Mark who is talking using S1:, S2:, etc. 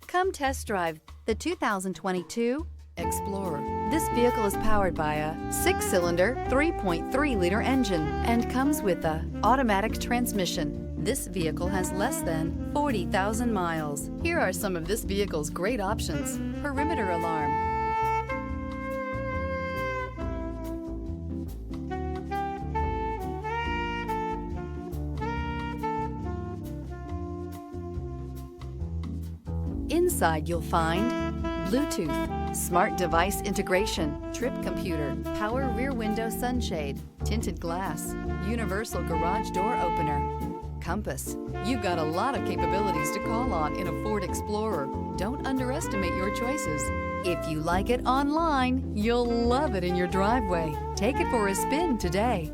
S1: Come test drive the 2022 Explorer. This vehicle is powered by a 6-cylinder, 3.3-liter engine and comes with a automatic transmission. This vehicle has less than 40,000 miles. Here are some of this vehicle's great options: perimeter alarm, inside you'll find Bluetooth, smart device integration, trip computer, power rear window sunshade, tinted glass, universal garage door opener, compass. You've got a lot of capabilities to call on in a Ford Explorer. Don't underestimate your choices. If you like it online, you'll love it in your driveway. Take it for a spin today.